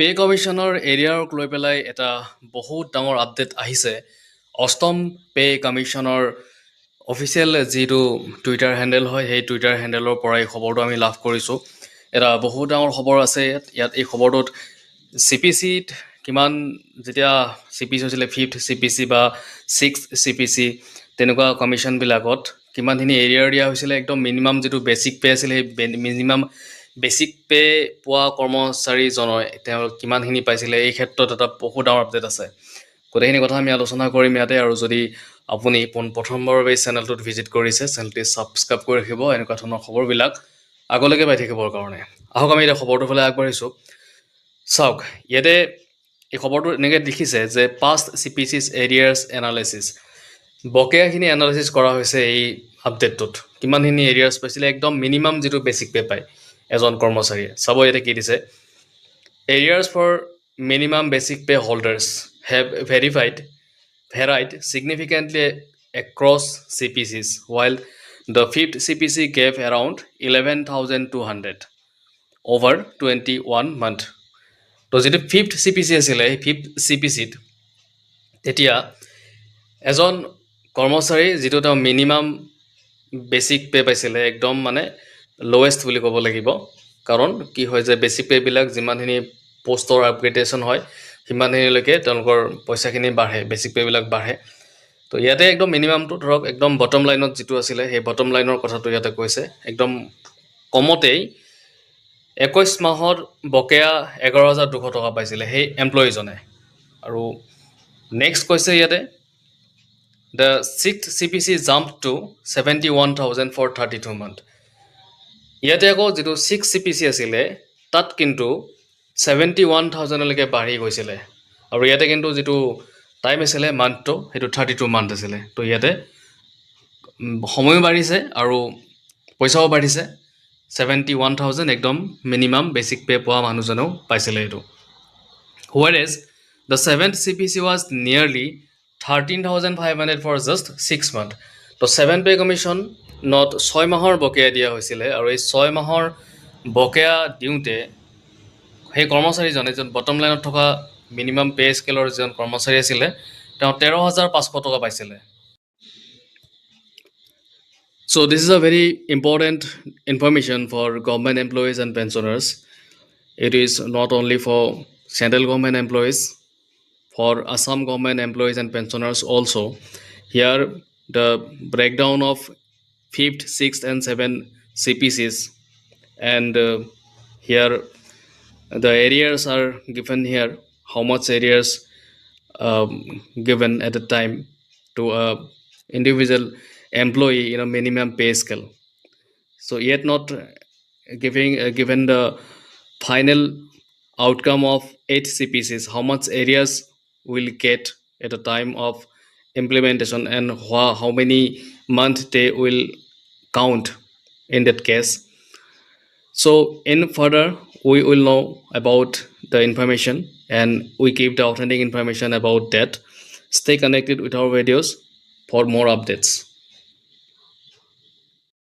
Pay কমিশ্যনৰ এৰিয়াৰক লৈ পেলাই এটা বহুত ডাঙৰ আপডেট আহিছে। অষ্টম পে কমিশ্যনৰ অফিচিয়েল যিটো টুইটাৰ হেণ্ডেল হয়, সেই টুইটাৰ হেণ্ডেলৰ পৰাই খবৰটো আমি লাভ কৰিছোঁ। এটা বহুত ডাঙৰ খবৰ আছে ইয়াত। এই খবৰটোত CPC-ত কিমান, যেতিয়া CPC হৈছিলে 5th CPC বা 6th CPC, তেনেকুৱা কমিশ্যনবিলাকত কিমানখিনি এৰিয়াৰ দিয়া হৈছিলে। একদম মিনিমাম যিটো বেচিক পে আছিলে, সেই মিনিমাম বেচিক পে পোৱা কৰ্মচাৰীজনে তেওঁ কিমানখিনি পাইছিলে, এই ক্ষেত্ৰত এটা বহুত ডাঙৰ আপডেট আছে। গোটেইখিনি কথা আমি আলোচনা কৰিম ইয়াতে। আৰু যদি আপুনি প্ৰথমবাৰৰ এই চেনেলটোত ভিজিট কৰিছে, চেনেলটি ছাবস্ক্ৰাইব কৰি ৰাখিব এনেকুৱা ধৰণৰ খবৰবিলাক আগলৈকে পাই থাকিবৰ কাৰণে। আহক আমি এতিয়া খবৰটোৰ ফালে আগবাঢ়িছোঁ। চাওক, ইয়াতে এই খবৰটো এনেকৈ লিখিছে যে পাষ্ট CPC's এৰিয়াৰ্ছ এনালাইচিছ, বকেয়াখিনি এনালাইচিছ কৰা হৈছে এই আপডেটটোত। কিমানখিনি এৰিয়াৰ্ছ পাইছিলে, একদম মিনিমাম যিটো বেচিক পে পায় এজন কৰ্মচাৰীয়ে। চাব ইয়াতে কি দিছে, arrears for minimum basic pay holders have varied significantly across CPCs, while the 5th CPC gave around 11,200 over 21 month. তো যিটো 5th CPC আছিলে, সেই 5th CPC-ত তেতিয়া এজন কৰ্মচাৰী যিটো তেওঁ মিনিমাম বেচিক পে পাইছিলে, একদম মানে লৱেষ্ট বুলি ক'ব লাগিব। কাৰণ কি হয় যে বেচিক পে'বিলাক যিমানখিনি পষ্টৰ আপগ্ৰেডেশ্যন হয়, সিমানখিনিলৈকে তেওঁলোকৰ পইচাখিনি বাঢ়ে, বেচিক পে'বিলাক বাঢ়ে। তো ইয়াতে একদম মিনিমামটো ধৰক, একদম বটম লাইনত যিটো আছিলে, সেই বটম লাইনৰ কথাটো ইয়াতে কৈছে। একদম কমতেই 21 মাহৰ বকেয়া 11,200 টকা পাইছিলে সেই এমপ্লয়ীজনে। আৰু নেক্সট কৈছে ইয়াতে, The 6th CPC jumped to 71,000 for 32 month. ইয়াতে আকৌ যিটো 6th CPC আছিলে, তাত কিন্তু 71,000লৈকে বাঢ়ি গৈছিলে। আৰু ইয়াতে কিন্তু যিটো টাইম আছিলে, মান্থটো, সেইটো 32 মান্থ আছিলে। তো ইয়াতে সময়ো বাঢ়িছে আৰু পইচাও বাঢ়িছে। 71,000 একদম মিনিমাম বেচিক পে পোৱা মানুহজনেও পাইছিলে এইটো। Whereas the 7th CPC was nearly 13,500 for just 6 months. তো 7th পে কমিশ্যনত 6 মাহৰ বকেয়া দিয়া হৈছিলে। আৰু এই 6 মাহৰ বকেয়া দিওঁতে সেই কৰ্মচাৰীজনে, যিজন বটম লাইনত থকা মিনিমাম পে স্কেলৰ যিজন কৰ্মচাৰী আছিলে, তেওঁ 13,500 টকা পাইছিলে। So this is a very important information for government employees and pensioners. It is not only for central government employees, for Assam government employees and pensioners also. Here the breakdown of 5th, 6th and 7th CPCs, and here the areas are given here, how much areas given at the time to a individual employee in a minimum pay scale. So yet not given the final outcome of 8 CPCs, how much areas will get at the time of implementation, and how many months they will count in that case. So in further, we will know about the information, and we keep the authentic information about that. Stay connected with our videos for more updates.